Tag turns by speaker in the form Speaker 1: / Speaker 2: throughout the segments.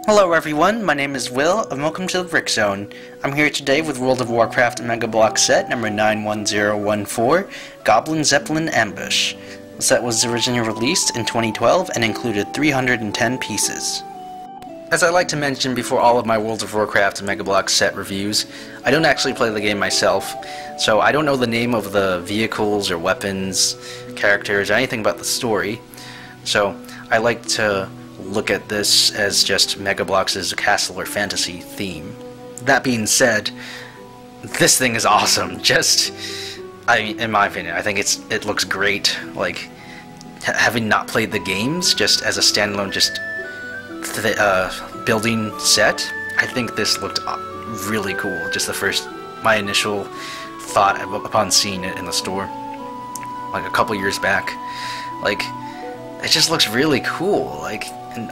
Speaker 1: Hello everyone, my name is Will, and welcome to the Brick Zone. I'm here today with World of Warcraft Mega Bloks set number 91014, Goblin Zepplin Ambush. The set was originally released in 2012 and included 310 pieces. As I like to mention before all of my World of Warcraft Mega Bloks set reviews, I don't actually play the game myself, so I don't know the name of the vehicles or weapons, characters, or anything about the story. So I like to look at this as just Mega Bloks' castle or fantasy theme. That being said, this thing is awesome. In my opinion, I think it looks great. Like, having not played the games, just as a standalone, building set, I think this looked really cool. Just my initial thought upon seeing it in the store, like a couple years back. Like, it just looks really cool. Like, and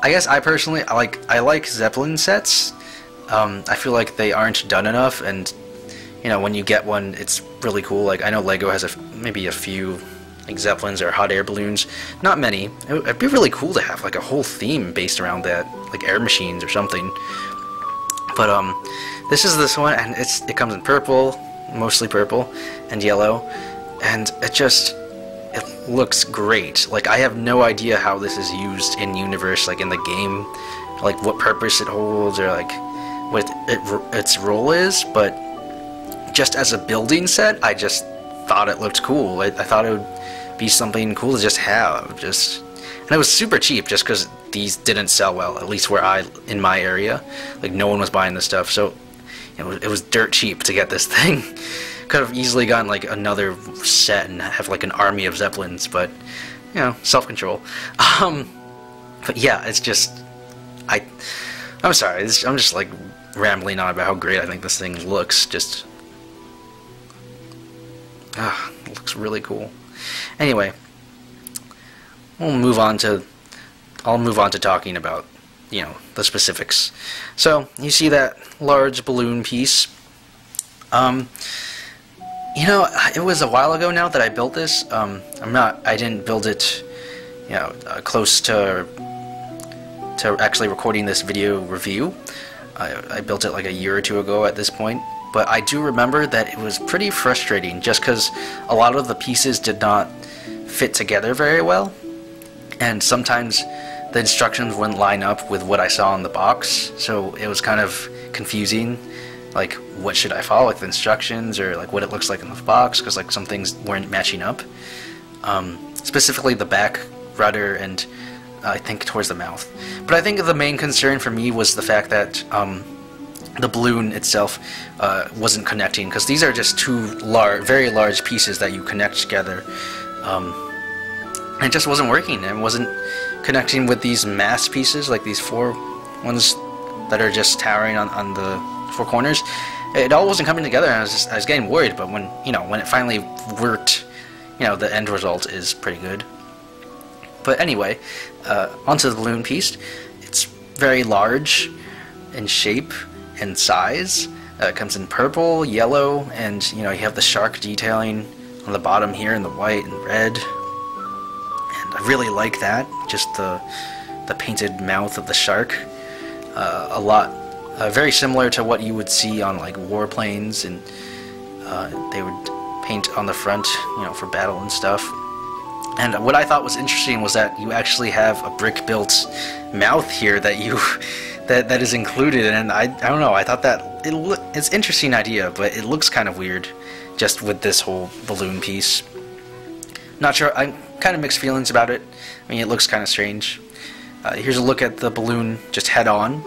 Speaker 1: I guess I personally I like Zeppelin sets. I feel like they aren't done enough, and when you get one, it's really cool. Like, I know Lego has maybe a few like Zeppelins or hot air balloons, not many. It'd be really cool to have like a whole theme based around that, like air machines or something. But this is this one, and it comes in purple, mostly purple, and yellow, and it looks great. Like, I have no idea how this is used in universe, like in the game, like what purpose it holds or like what its role is, but just as a building set, I just thought it looked cool. I thought it would be something cool to just have. And it was super cheap just because these didn't sell well, at least in my area. Like, no one was buying this stuff, so it was dirt cheap to get this thing. Could have easily gotten like another set and have like an army of Zeppelins, but self-control. But yeah, it's just I'm sorry, I'm just like rambling on about how great I think this thing looks. It looks really cool. Anyway, I'll move on to talking about the specifics. So you see that large balloon piece. It was a while ago now that I built this. I didn't build it, close to actually recording this video review. I built it like a year or two ago at this point. But I do remember that it was pretty frustrating just because a lot of the pieces did not fit together very well. And sometimes the instructions wouldn't line up with what I saw in the box. So it was kind of confusing. Like, what should I follow, like the instructions, or like what it looks like in the box, because like some things weren't matching up. Specifically the back rudder and I think towards the mouth. But I think the main concern for me was the fact that the balloon itself wasn't connecting, because these are just two very large pieces that you connect together. And it just wasn't working. It wasn't connecting with these mass pieces, like these four ones that are just towering on the four corners. It all wasn't coming together, and I was getting worried. But when it finally worked, the end result is pretty good. But anyway, onto the balloon piece. It's very large in shape and size. It comes in purple, yellow, and you have the shark detailing on the bottom here in the white and red. And I really like that. Just the painted mouth of the shark. Very similar to what you would see on like warplanes, and they would paint on the front, for battle and stuff. And what I thought was interesting was that you actually have a brick-built mouth here that is included, and I don't know. I thought that it's an interesting idea, but it looks kind of weird, just with this whole balloon piece. Not sure. I'm kind of mixed feelings about it. I mean, it looks kind of strange. Here's a look at the balloon just head-on.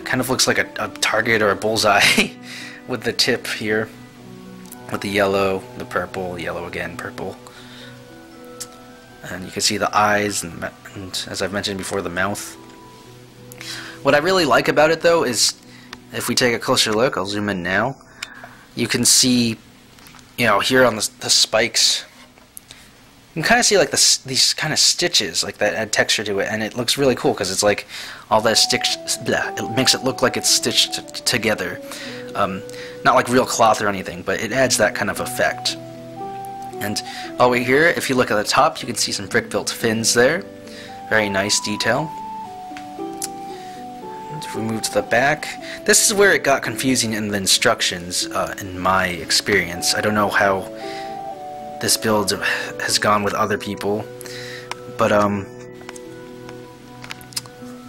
Speaker 1: Kind of looks like a target or a bullseye with the tip here, with the yellow, the purple, yellow again, purple. And you can see the eyes and as I've mentioned before, the mouth. What I really like about it, though, is if we take a closer look, I'll zoom in now, you can see, here on the spikes, you can kind of see like these kind of stitches, like that add texture to it, and it looks really cool because it's like all that it makes it look like it's stitched together. Not like real cloth or anything, but it adds that kind of effect. And over here, if you look at the top, you can see some brick-built fins there. Very nice detail. If we move to the back, this is where it got confusing in the instructions, in my experience. I don't know how this build has gone with other people, but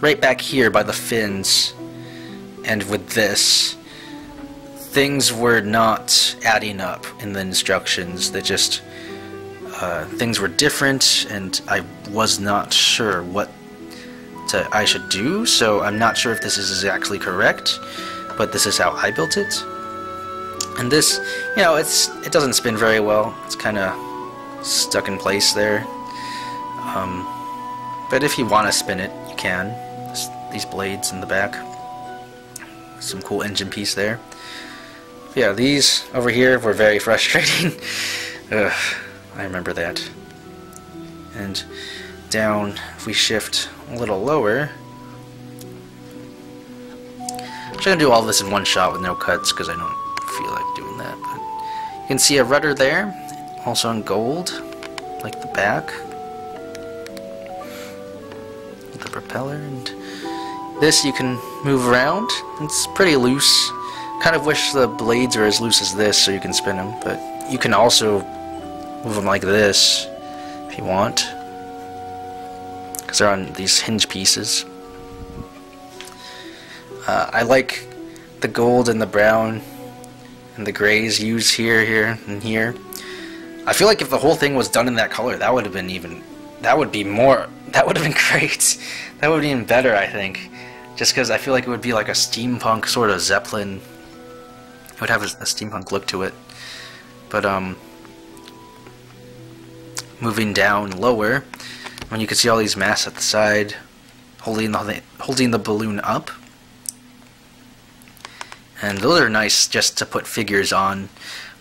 Speaker 1: right back here by the fins, and with this, things were not adding up in the instructions. They just, things were different, and I was not sure what I should do, so I'm not sure if this is exactly correct, but this is how I built it. And this, you know, it doesn't spin very well. It's kind of stuck in place there. But if you want to spin it, you can. These blades in the back. Some cool engine piece there. Yeah, these over here were very frustrating. Ugh, I remember that. And down, if we shift a little lower. I'm just gonna do all this in one shot with no cuts because I don't feel like doing that. But you can see a rudder there, also in gold, like the back. The propeller, and this you can move around. It's pretty loose. Kind of wish the blades are as loose as this so you can spin them, but you can also move them like this if you want, because they're on these hinge pieces. I like the gold and the brown and the grays used here, and here. I feel like if the whole thing was done in that color, that would have been great. That would be even better, I think. Just because I feel like it would be like a steampunk sort of Zeppelin. It would have a steampunk look to it. But moving down lower, when you can see all these masts at the side, holding the balloon up. And those are nice just to put figures on,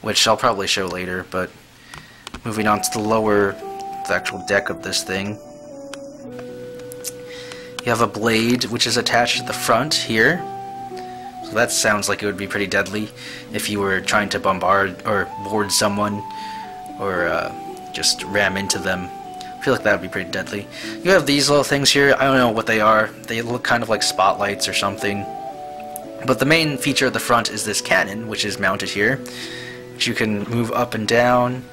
Speaker 1: which I'll probably show later. But moving on to the actual deck of this thing, you have a blade which is attached to the front here. So that sounds like it would be pretty deadly if you were trying to bombard or board someone, or just ram into them. I feel like that would be pretty deadly. You have these little things here. I don't know what they are. They look kind of like spotlights or something. But the main feature of the front is this cannon, which is mounted here, which you can move up and down.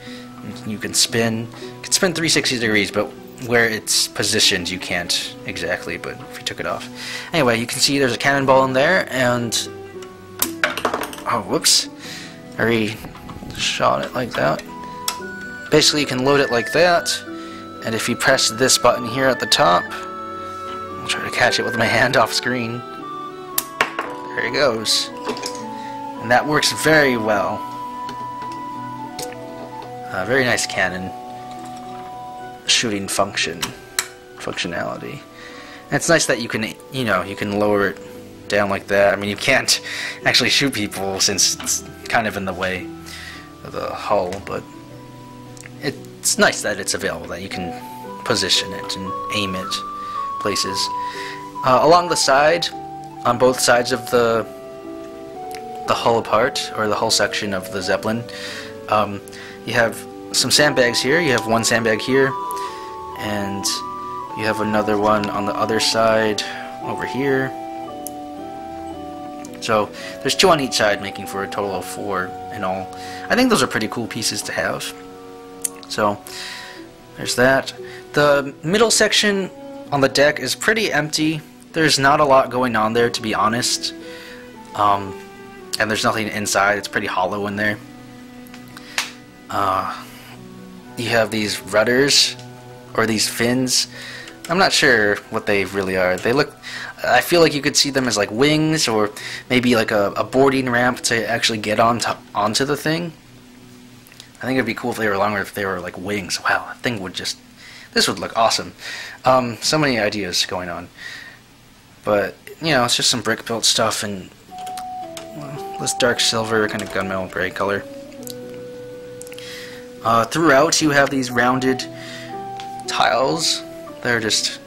Speaker 1: You can spin. You can spin 360 degrees, but where it's positioned you can't exactly, but if you took it off. Anyway, you can see there's a cannonball in there, and oh, whoops, I already shot it like that. Basically you can load it like that, and if you press this button here at the top, I'll try to catch it with my hand off screen. There it goes. And that works very well. Very nice cannon shooting functionality. And it's nice that you can, you can lower it down like that. I mean, you can't actually shoot people since it's kind of in the way of the hull, but it's nice that it's available, that you can position it and aim it places. Along the side, on both sides of the hull part, or the hull section of the Zeppelin, you have some sandbags here. You have one sandbag here, and you have another one on the other side over here. So there's two on each side, making for a total of 4 in all. I think those are pretty cool pieces to have. So there's that. The middle section on the deck is pretty empty. There's not a lot going on there, to be honest. And there's nothing inside. It's pretty hollow in there. You have these rudders, or these fins. I'm not sure what they really are. They look, I feel like you could see them as like wings, or maybe like a boarding ramp to actually get onto the thing. I think it'd be cool if they were longer, if they were like wings. Wow, that thing would just, this would look awesome. So many ideas going on. But, it's just some brick built stuff, and this dark silver, kind of gunmetal gray color. Throughout you have these rounded tiles. They're just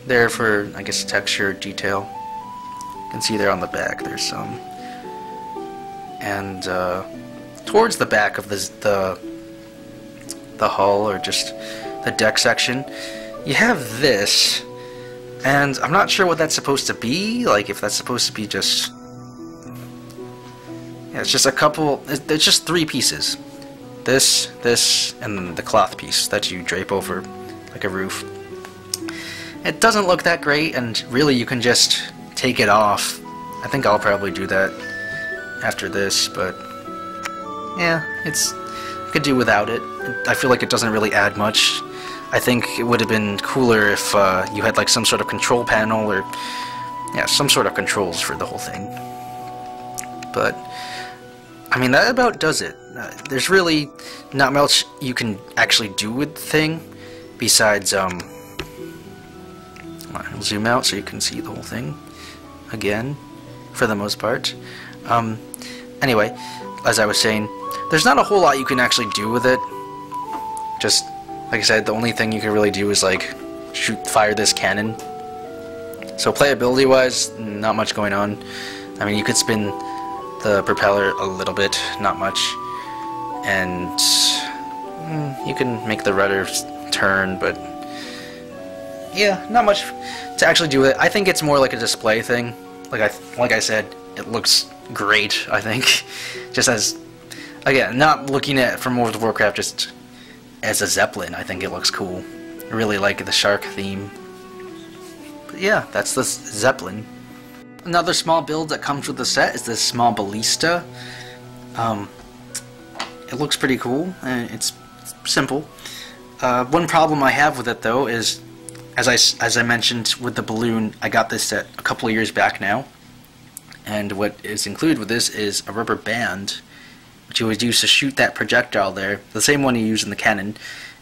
Speaker 1: there for, I guess, texture, detail. You can see there on the back there's some. And towards the back of the hull, or just the deck section, you have this, And I'm not sure what that's supposed to be, like if that's supposed to be just... Yeah, it's just a couple, it's just 3 pieces. This, and the cloth piece that you drape over like a roof. It doesn't look that great, and really you can just take it off. I think I'll probably do that after this, but yeah, I could do without it. I feel like it doesn't really add much. I think it would have been cooler if you had like some sort of control panel or yeah, some sort of controls for the whole thing. But I mean, that about does it. There's really not much you can actually do with the thing besides I'll zoom out so you can see the whole thing again for the most part. Anyway, as I was saying, there's not a whole lot you can actually do with it. Just like I said, the only thing you can really do is like fire this cannon. So playability wise, not much going on. I mean, you could spin the propeller a little bit, not much, and you can make the rudder turn, but yeah, not much to actually do with it. I think it's more like a display thing. Like I said, it looks great, I think. Just as, again, not looking at from World of Warcraft just as a Zeppelin, I think it looks cool. I really like the shark theme. But yeah, that's the Zeppelin. Another small build that comes with the set is this small ballista. It looks pretty cool, and it's simple. One problem I have with it though is, as I mentioned with the balloon, I got this set a couple of years back now, and what is included with this is a rubber band, which you would use to shoot that projectile there, the same one you use in the cannon,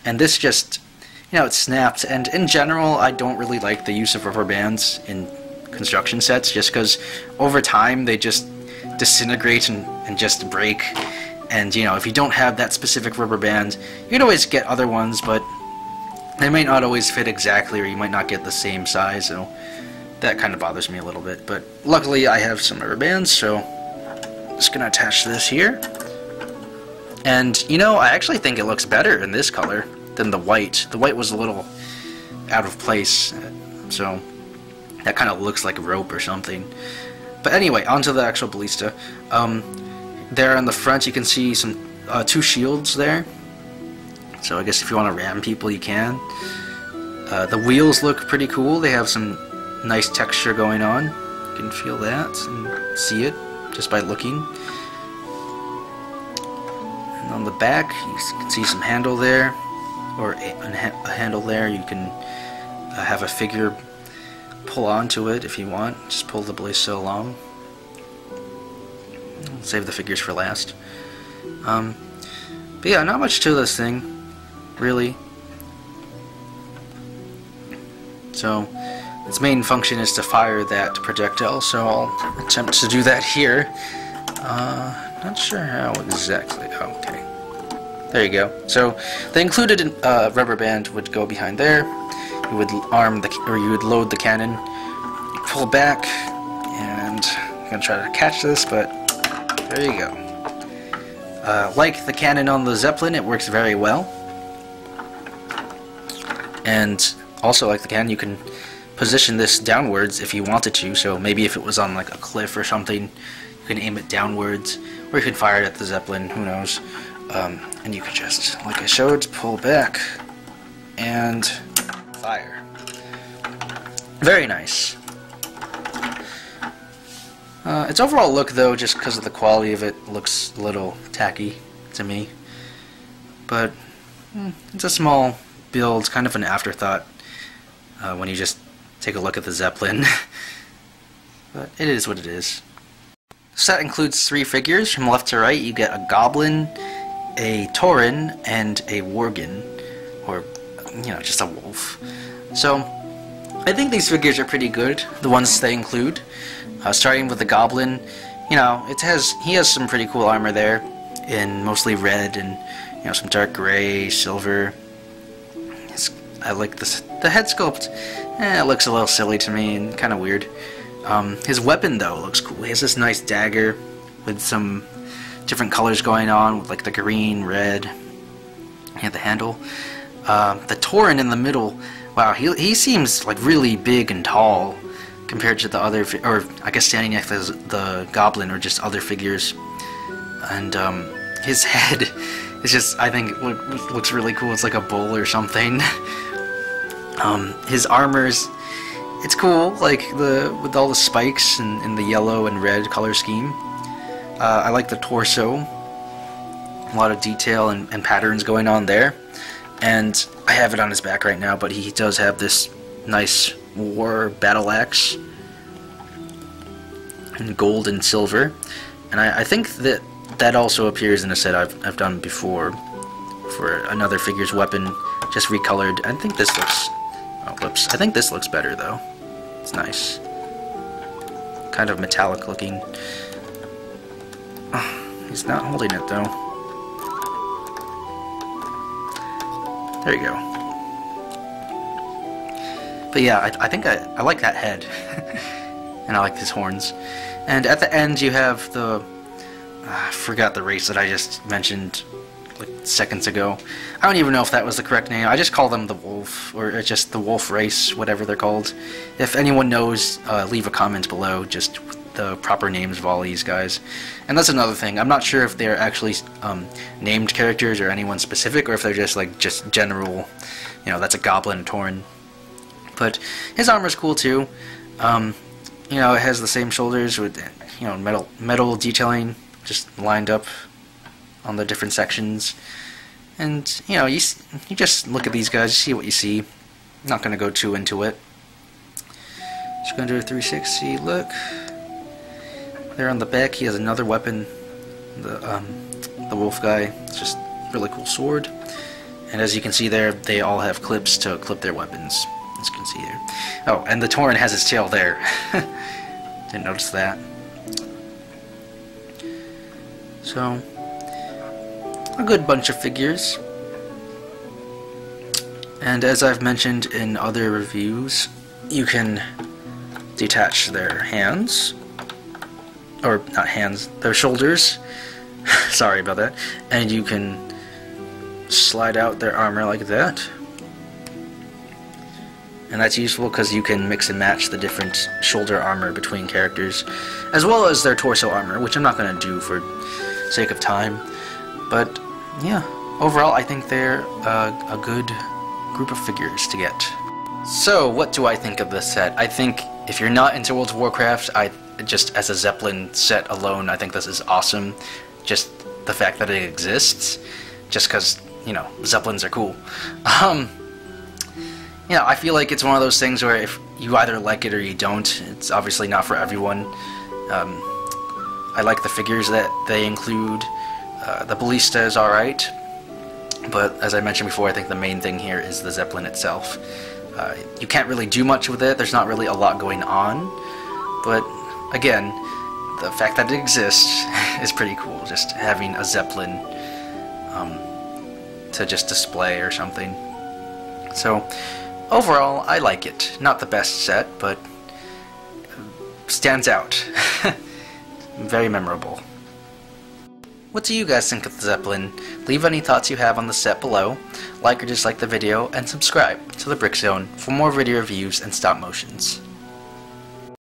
Speaker 1: and this just, you know, it snapped. And in general, I don't really like the use of rubber bands in construction sets, just because over time they just disintegrate and just break. And you know, if you don't have that specific rubber band, you can always get other ones, but they might not always fit exactly, or you might not get the same size, so that kind of bothers me a little bit. But luckily I have some rubber bands, so I'm just gonna attach this here. And you know, I actually think it looks better in this color than the white. The white was a little out of place, so that kind of looks like rope or something. But anyway, onto the actual ballista. There on the front you can see some 2 shields there. So I guess if you want to ram people, you can. The wheels look pretty cool. They have some nice texture going on. You can feel that and see it just by looking. And on the back, you can see some handle there, or a handle there. You can have a figure pull onto it if you want. Just pull the ballista along. Save the figures for last. But yeah, not much to this thing, really. So its main function is to fire that projectile, so I'll attempt to do that here. Not sure how exactly. Okay, there you go. So the included rubber band would go behind there. You would you would load the cannon, pull back, and I'm gonna try to catch this, but there you go. Like the cannon on the Zeppelin, it works very well. And also, like the cannon, you can position this downwards if you wanted to. So maybe if it was on like a cliff or something, you can aim it downwards, or you can fire it at the Zeppelin, who knows. And you can just, like I showed, pull back and fire. Very nice. Its overall look, though, just because of the quality of it, looks a little tacky to me. But it's a small build, kind of an afterthought when you just take a look at the Zeppelin. But it is what it is. The set includes 3 figures. From left to right, you get a Goblin, a Tauren, and a Worgen, or, you know, just a wolf. So I think these figures are pretty good, the ones they include. Starting with the Goblin, you know, he has some pretty cool armor there, in mostly red and, you know, some dark gray, silver. I like this. The head sculpt, it looks a little silly to me and kind of weird. His weapon, though, looks cool. He has this nice dagger with some different colors going on, with like the green, red, and the handle. The Tauren in the middle Wow, he seems like really big and tall compared to the other, or I guess standing next to the goblin or just other figures. And his head is just, I think, looks really cool. It's like a bull or something. His armor's, it's cool, like with all the spikes and the yellow and red color scheme. I like the torso. A lot of detail and patterns going on there. And I have it on his back right now, but he does have this nice war battle axe in gold and silver. And I think that also appears in a set I've done before for another figure's weapon, just recolored. I think this looks... oh, whoops. I think this looks better, though. It's nice. Kind of metallic looking. Oh, he's not holding it, though. There you go. But yeah, I think I like that head. And I like his horns. And at the end you have the... I forgot the race that I just mentioned like seconds ago. I don't even know if that was the correct name. I just call them the wolf, or just the wolf race, whatever they're called. If anyone knows, leave a comment below, just the proper names of all these guys. And that's another thing. I'm not sure if they're actually named characters or anyone specific, or if they're just like general, you know, that's a goblin torn. But his armor's cool too. You know, it has the same shoulders with, you know, metal detailing just lined up on the different sections. And, you know, you just look at these guys, you see what you see. I'm not going to go too into it. Just going to do a 360 look. There on the back, he has another weapon, the wolf guy. It's just a really cool sword. And as you can see there, they all have clips to clip their weapons, as you can see there. Oh, and the Tauren has his tail there. Didn't notice that. So, a good bunch of figures. And as I've mentioned in other reviews, you can detach their hands, or not hands, their shoulders, sorry about that, and you can slide out their armor like that. And that's useful because you can mix and match the different shoulder armor between characters, as well as their torso armor, which I'm not going to do for sake of time. But yeah, overall I think they're a good group of figures to get. So what do I think of this set? I think if you're not into World of Warcraft, just as a Zepplin set alone, I think this is awesome. Just the fact that it exists, just because, you know, Zeppelins are cool. You know, I feel like it's one of those things where if you either like it or you don't, it's obviously not for everyone. I like the figures that they include. The ballista is alright, but as I mentioned before, I think the main thing here is the Zeppelin itself. You can't really do much with it, there's not really a lot going on, but again, the fact that it exists is pretty cool, just having a Zeppelin to just display or something. So, overall, I like it. Not the best set, but stands out. Very memorable. What do you guys think of the Zeppelin? Leave any thoughts you have on the set below, like or dislike the video, and subscribe to the Brick Zone for more video reviews and stop motions.